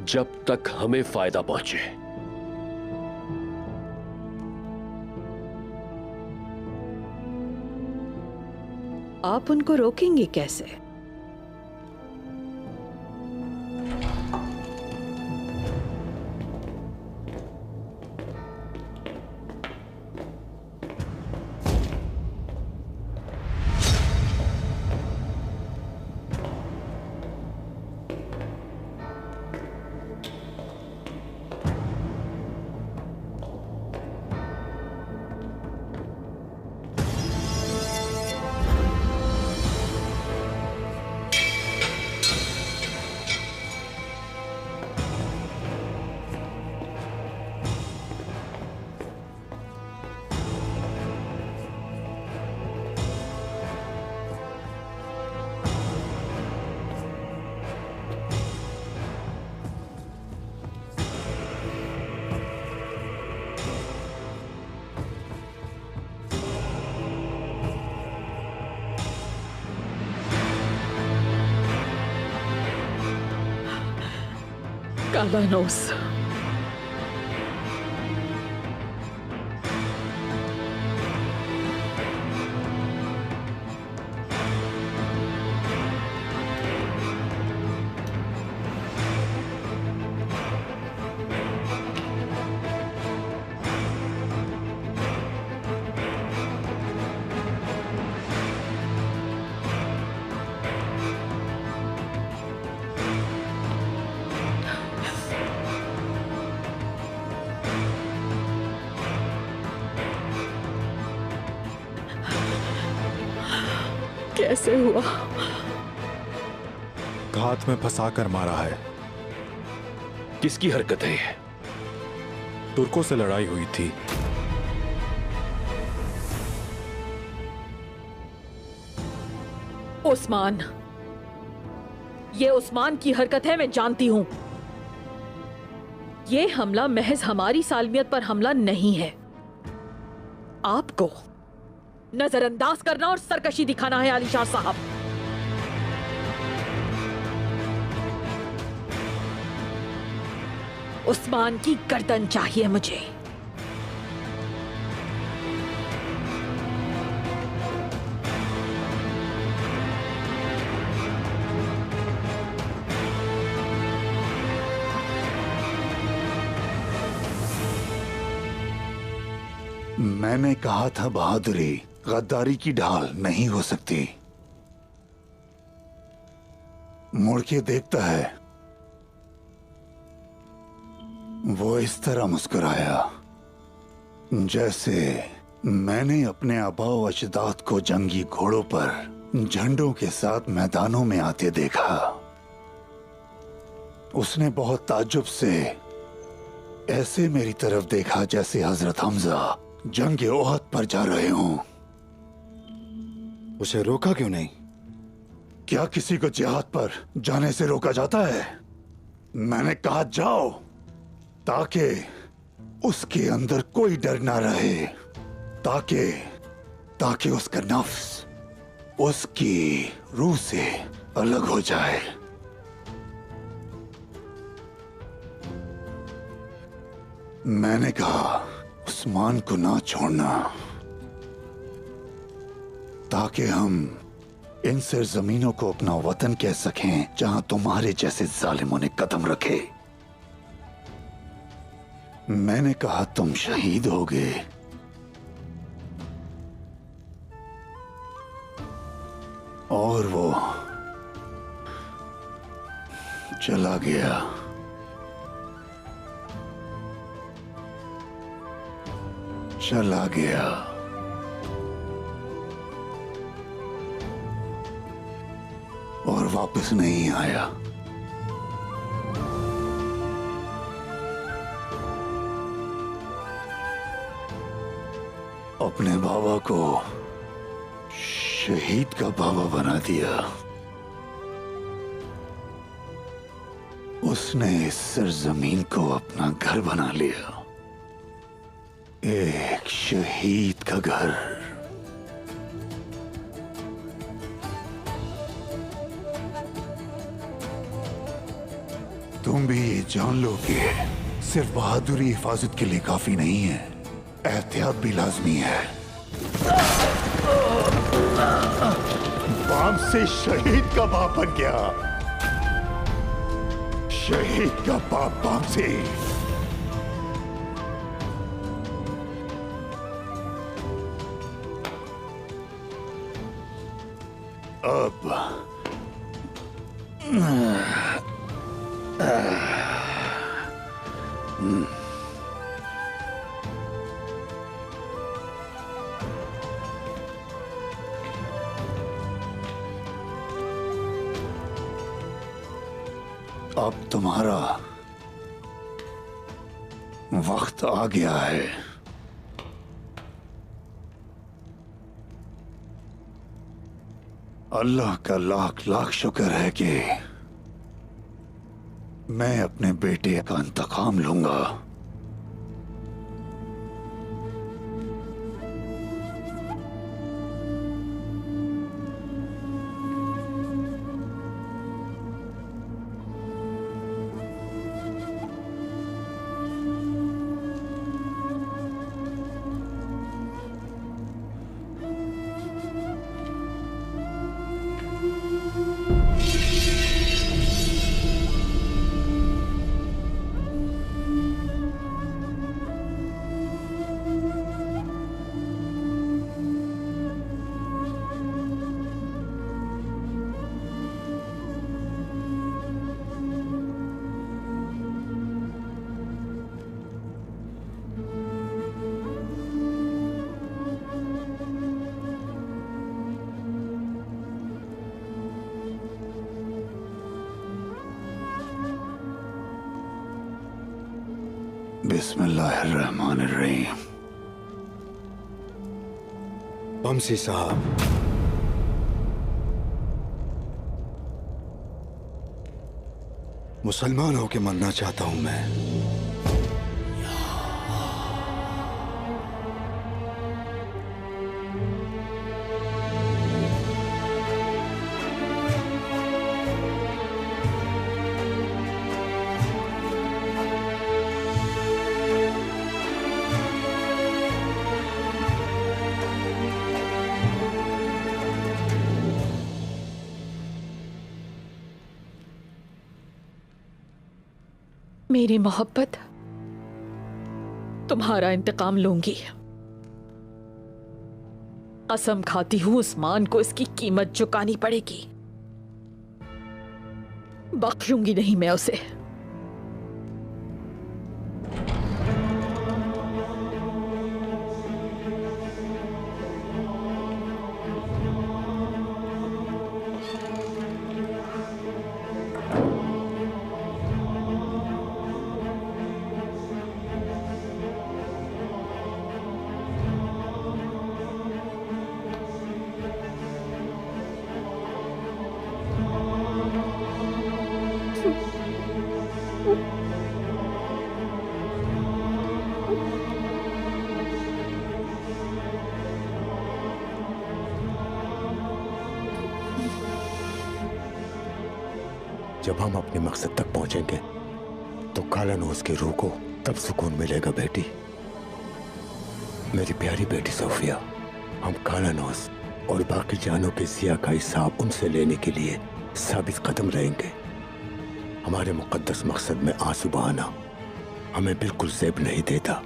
जब तक हमें फायदा पहुंचे। आप उनको रोकेंगे कैसे? कालानोस, कैसे हुआ? घात में फंसा कर मारा है। किसकी हरकत है ये? तुर्कों से लड़ाई हुई थी। उस्मान, ये उस्मान की हरकत है, मैं जानती हूं। ये हमला महज हमारी सालमियत पर हमला नहीं है। आपको नजरअंदाज करना और सरकशी दिखाना है आलिशार साहब। उस्मान की गर्दन चाहिए मुझे। मैंने कहा था बहादुरी गद्दारी की ढाल नहीं हो सकती। मुड़ के देखता है, वो इस तरह मुस्कुराया जैसे मैंने अपने आबाओ अजदाद को जंगी घोड़ों पर झंडों के साथ मैदानों में आते देखा। उसने बहुत ताज्जुब से ऐसे मेरी तरफ देखा जैसे हजरत हमजा जंग ओहद पर जा रहे हों। उसे रोका क्यों नहीं? क्या किसी को जिहाद पर जाने से रोका जाता है? मैंने कहा जाओ, ताकि उसके अंदर कोई डर ना रहे, ताकि उसका नफ्स उसकी रूह से अलग हो जाए। मैंने कहा उस्मान को ना छोड़ना, ताकि हम इन सरजमीनों को अपना वतन कह सकें जहां तुम्हारे जैसे जालिमों ने कदम रखे। मैंने कहा तुम शहीद हो गए, और वो चला गया। चला गया। और वापस नहीं आया। अपने बाबा को शहीद का बाबा बना दिया। उसने इस सरजमीन को अपना घर बना लिया, एक शहीद का घर। तुम भी ये जान लो कि सिर्फ बहादुरी हिफाजत के लिए काफी नहीं है, एहतियात भी लाजमी है। बाम से शहीद का बाप बन गया, शहीद का बाप बाम से। अब अब तुम्हारा वक्त आ गया है। अल्लाह का लाख लाख शुक्र है कि मैं अपने बेटे का इंतकाम लूंगा। बिस्मिल्लाहिर्रहमानिर्रहीम। बमसी साहब, मुसलमान होके मरना चाहता हूं मैं। मेरी मोहब्बत, तुम्हारा इंतकाम लूंगी। कसम खाती हूं उस्मान को इसकी कीमत चुकानी पड़ेगी। बख्शूंगी नहीं मैं उसे। जब हम अपने मकसद तक पहुंचेंगे तो काला नोज की रूह को तब सुकून मिलेगा बेटी। मेरी प्यारी बेटी सोफिया, हम काला नोज और बाकी जानों के सिया का हिसाब उनसे लेने के लिए साबित कदम रहेंगे। हमारे मुकद्दस मकसद में आंसू बहाना हमें बिल्कुल ज़ेब नहीं देता,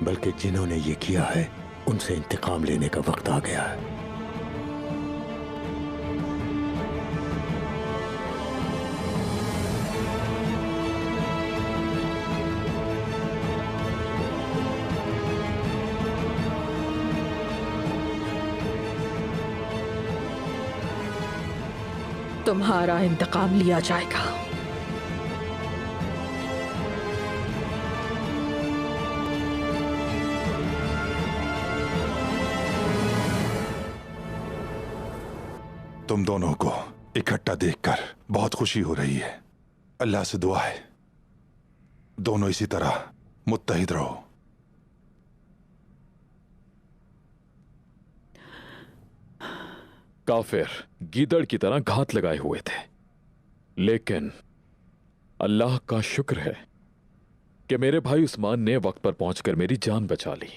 बल्कि जिन्होंने ये किया है उनसे इंतकाम लेने का वक्त आ गया है। तुम्हारा इंतकाम लिया जाएगा। तुम दोनों को इकट्ठा देखकर बहुत खुशी हो रही है। अल्लाह से दुआ है दोनों इसी तरह मुत्तहिद रहो। काफिर गीदड़ की तरह घात लगाए हुए थे, लेकिन अल्लाह का शुक्र है कि मेरे भाई उस्मान ने वक्त पर पहुंचकर मेरी जान बचा ली।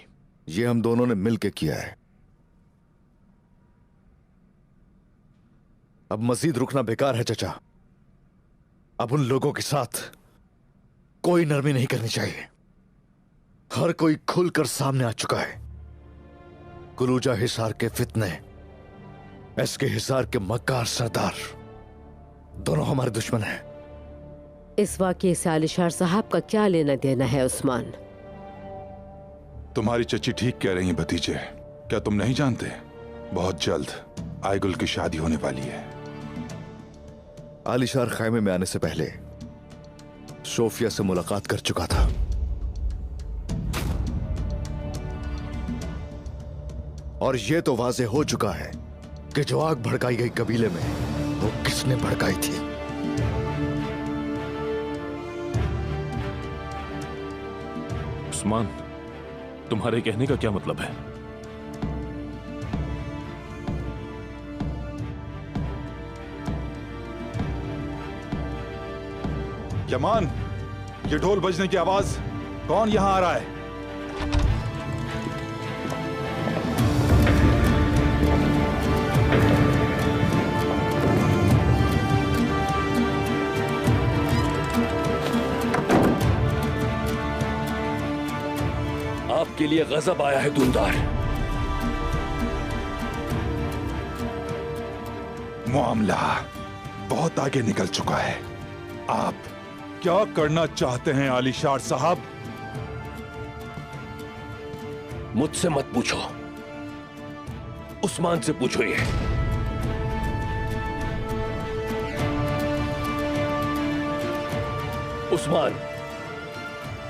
ये हम दोनों ने मिलकर किया है। अब मजीद रुकना बेकार है चचा। अब उन लोगों के साथ कोई नरमी नहीं करनी चाहिए। हर कोई खुलकर सामने आ चुका है। कुलूजा हिसार के फितने, एसके हिसार के मक्कार सरदार दोनों हमारे दुश्मन हैं। इस वाकये से आलिशार साहब का क्या लेना देना है उस्मान? तुम्हारी चची ठीक कह रही है भतीजे। क्या तुम नहीं जानते, बहुत जल्द आयगुल की शादी होने वाली है। आलिशार खैमे में आने से पहले सोफिया से मुलाकात कर चुका था। और यह तो वाजे हो चुका है कि जो आग भड़काई गई कबीले में वो किसने भड़काई थी। उस्मान, तुम्हारे कहने का क्या मतलब है? यमान, ये ढोल बजने की आवाज, कौन यहां आ रहा है? आपके लिए गजब आया है दूनदार। मामला बहुत आगे निकल चुका है। आप क्या करना चाहते हैं आलिशार साहब? मुझसे मत पूछो, उस्मान से पूछो। ये उस्मान,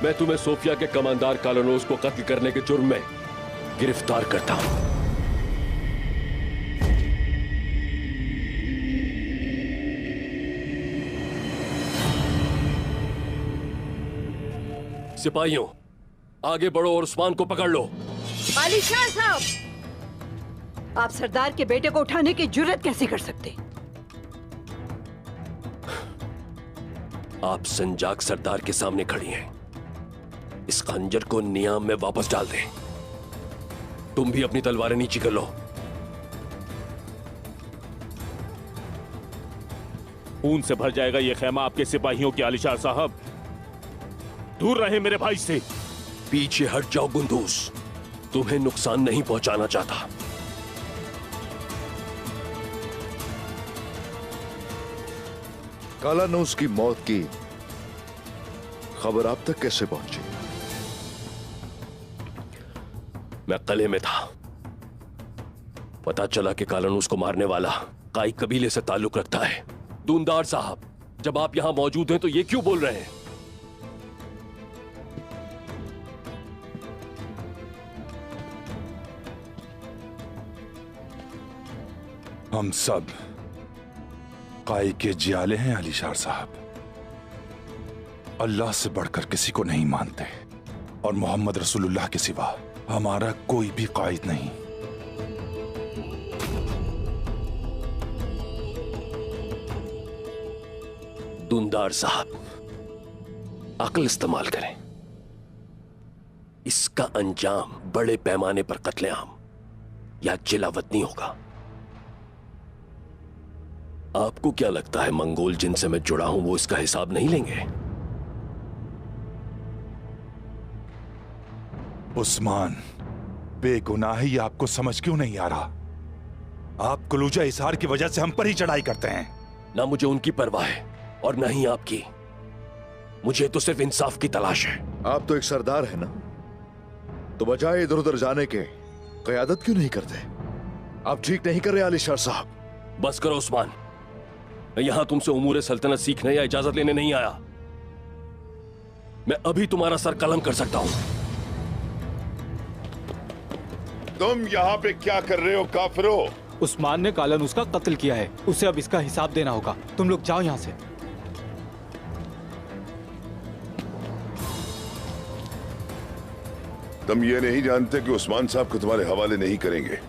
मैं तुम्हें सोफिया के कमांडर कालानोस को कत्ल करने के जुर्म में गिरफ्तार करता हूं। सिपाहियों, आगे बढ़ो और उस्मान को पकड़ लो। आलिशार साहब, आप सरदार के बेटे को उठाने की जुर्रत कैसे कर सकते? आप संजाक सरदार के सामने खड़ी हैं। इस खंजर को नियाम में वापस डाल दें। तुम भी अपनी तलवारें नीचे कर लो। खून से भर जाएगा ये खेमा आपके सिपाहियों के आलिशार साहब। दूर रहे मेरे भाई से। पीछे हट जाओ गुंदूस, तुम्हें नुकसान नहीं पहुंचाना चाहता। कालानूस की मौत की खबर आप तक कैसे पहुंची? मैं किले में था। पता चला कि कालानूस को मारने वाला काई कबीले से ताल्लुक रखता है। दूनदार साहब, जब आप यहां मौजूद हैं तो ये क्यों बोल रहे हैं? हम सब काई के जियाले हैं आलिशार साहब। अल्लाह से बढ़कर किसी को नहीं मानते और मोहम्मद रसूलुल्लाह के सिवा हमारा कोई भी कायद नहीं। दूनदार साहब, अक्ल इस्तेमाल करें। इसका अंजाम बड़े पैमाने पर कत्लेआम या जिलावतनी होगा। आपको क्या लगता है मंगोल जिनसे मैं जुड़ा हूं वो इसका हिसाब नहीं लेंगे? उस्मान, बेगुनाह ही आपको समझ क्यों नहीं आ रहा? आप कुलूजा हिसार की वजह से हम पर ही चढ़ाई करते हैं। ना मुझे उनकी परवाह है और ना ही आपकी। मुझे तो सिर्फ इंसाफ की तलाश है। आप तो एक सरदार है ना, तो बजाय इधर उधर जाने के क़यादत क्यों नहीं करते? आप ठीक नहीं कर रहे आलिशार साहब। बस करो उस्मान, मैं यहां तुमसे उमूर सल्तनत सीखने या इजाजत लेने नहीं आया। मैं अभी तुम्हारा सर कलम कर सकता हूं। तुम यहाँ पे क्या कर रहे हो काफिरो? उस्मान ने कालानूस का कत्ल किया है, उसे अब इसका हिसाब देना होगा। तुम लोग जाओ यहाँ से। तुम ये नहीं जानते कि उस्मान साहब को तुम्हारे हवाले नहीं करेंगे।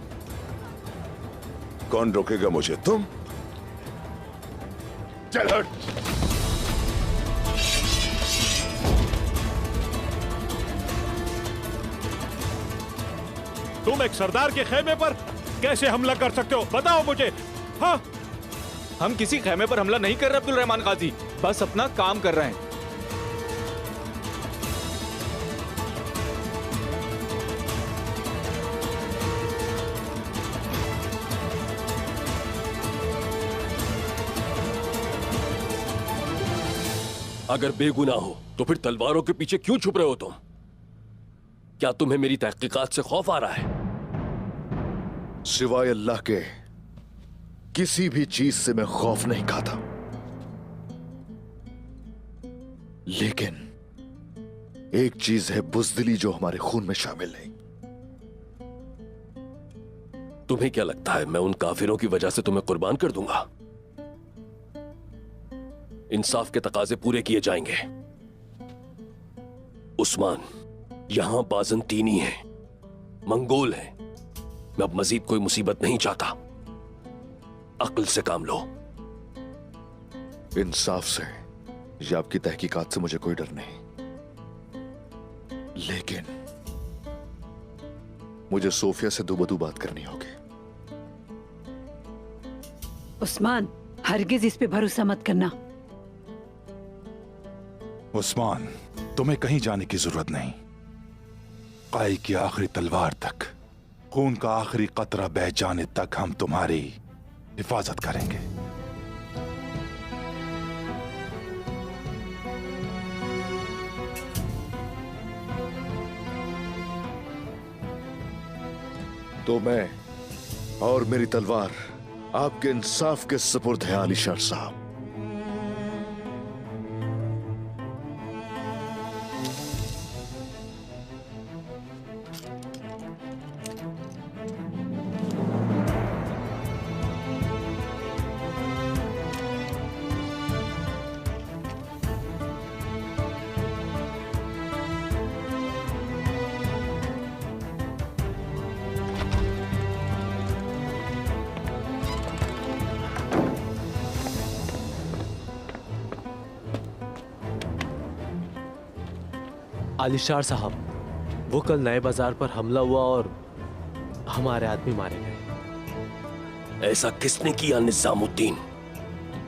कौन रोकेगा मुझे? तुम? चल हट। तुम एक सरदार के खेमे पर कैसे हमला कर सकते हो? बताओ मुझे। हाँ, हम किसी खेमे पर हमला नहीं कर रहे अब्दुल रहमान गाजी, बस अपना काम कर रहे हैं। अगर बेगुनाह हो तो फिर तलवारों के पीछे क्यों छुप रहे हो तुम? क्या तुम्हें मेरी तहकीकात से खौफ आ रहा है? सिवाय अल्लाह के किसी भी चीज से मैं खौफ नहीं खाता, लेकिन एक चीज है बुज़दिली जो हमारे खून में शामिल नहीं। तुम्हें क्या लगता है मैं उन काफिरों की वजह से तुम्हें कुर्बान कर दूंगा? इंसाफ के तकाजे पूरे किए जाएंगे। उस्मान यहां बाज़ंतीनी है, मंगोल है। मैं अब मजीद कोई मुसीबत नहीं चाहता। अक्ल से काम लो। इंसाफ से या आपकी तहकीकात से मुझे कोई डर नहीं, लेकिन मुझे सोफिया से दो-बदू बात करनी होगी। उस्मान, हरगिज इस पे भरोसा मत करना। उस्मान, तुम्हें कहीं जाने की जरूरत नहीं। काई की आखिरी तलवार तक, खून का आखिरी कतरा बह जाने तक हम तुम्हारी हिफाजत करेंगे। तो मैं और मेरी तलवार आपके इंसाफ के सुपुर्द है आलिशार साहब। आलिशार साहब, वो कल नए बाजार पर हमला हुआ और हमारे आदमी मारे गए। ऐसा किसने किया निजामुद्दीन?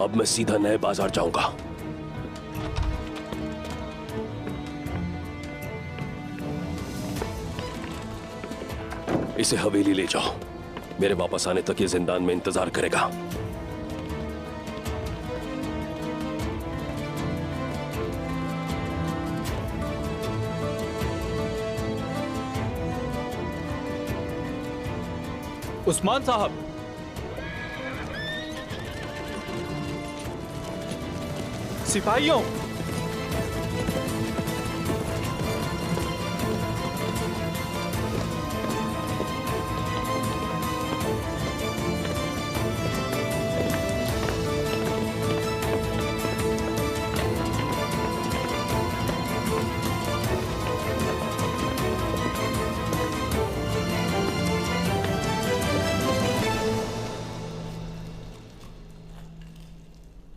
अब मैं सीधा नए बाजार जाऊंगा। इसे हवेली ले जाओ। मेरे वापस आने तक ये जिंदान में इंतजार करेगा। उस्मान साहब, सिपाहियों,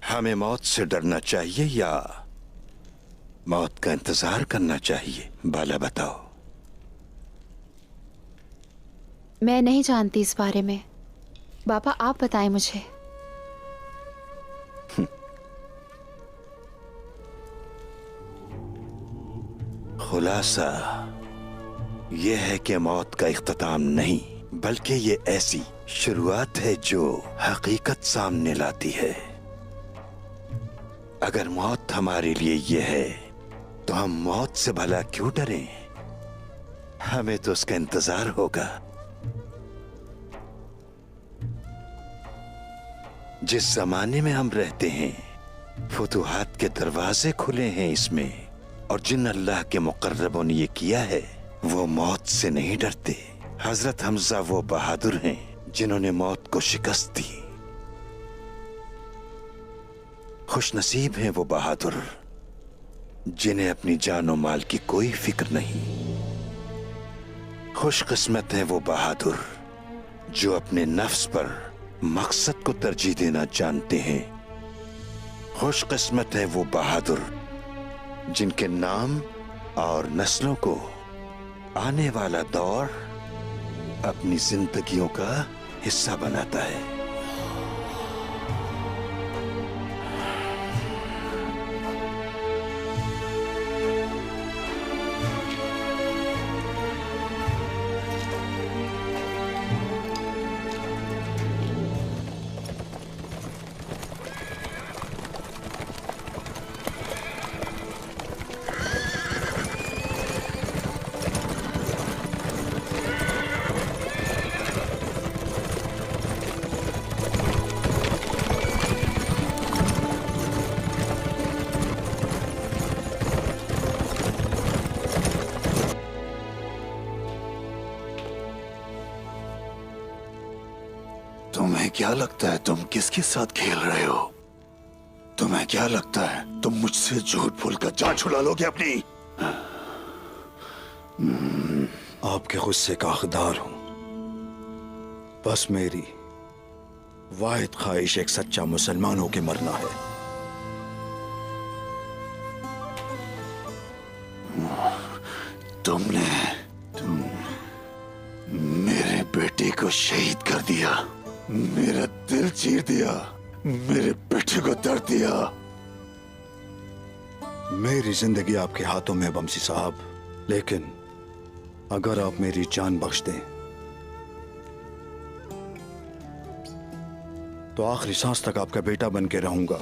हमें मौत से डरना चाहिए या मौत का इंतजार करना चाहिए? बाला बताओ। मैं नहीं जानती इस बारे में। बाबा आप बताएं मुझे। खुलासा यह है कि मौत का इख्तिताम नहीं, बल्कि ये ऐसी शुरुआत है जो हकीकत सामने लाती है। अगर मौत हमारे लिए ये है तो हम मौत से भला क्यों डरें? हमें तो उसका इंतजार होगा। जिस जमाने में हम रहते हैं, फुतूहात के दरवाजे खुले हैं इसमें, और जिन अल्लाह के मुकर्रबों ने ये किया है वो मौत से नहीं डरते। हजरत हमजा वो बहादुर हैं जिन्होंने मौत को शिकस्त दी। खुशनसीब हैं वो बहादुर जिन्हें अपनी जानो माल की कोई फिक्र नहीं। खुशकिस्मत हैं वो बहादुर जो अपने नफ्स पर मकसद को तरजीह देना जानते हैं। खुशकिस्मत हैं वो बहादुर जिनके नाम और नस्लों को आने वाला दौर अपनी जिंदगियों का हिस्सा बनाता है। तुम्हें क्या लगता है तुम किसके साथ खेल रहे हो? तुम्हें क्या लगता है तुम मुझसे झूठ बोलकर जान छुड़ा लोगे अपनी? आपके गुस्से का हकदार हूं। बस मेरी वाहिद ख्वाहिश एक सच्चा मुसलमान होकर मरना है। तुम मेरे बेटे को शहीद कर दिया, मेरा दिल चीर दिया, मेरे बेटे को दर्द दिया। मेरी जिंदगी आपके हाथों में बमसी साहब, लेकिन अगर आप मेरी जान बख्श दें तो आखिरी सांस तक आपका बेटा बन के रहूंगा।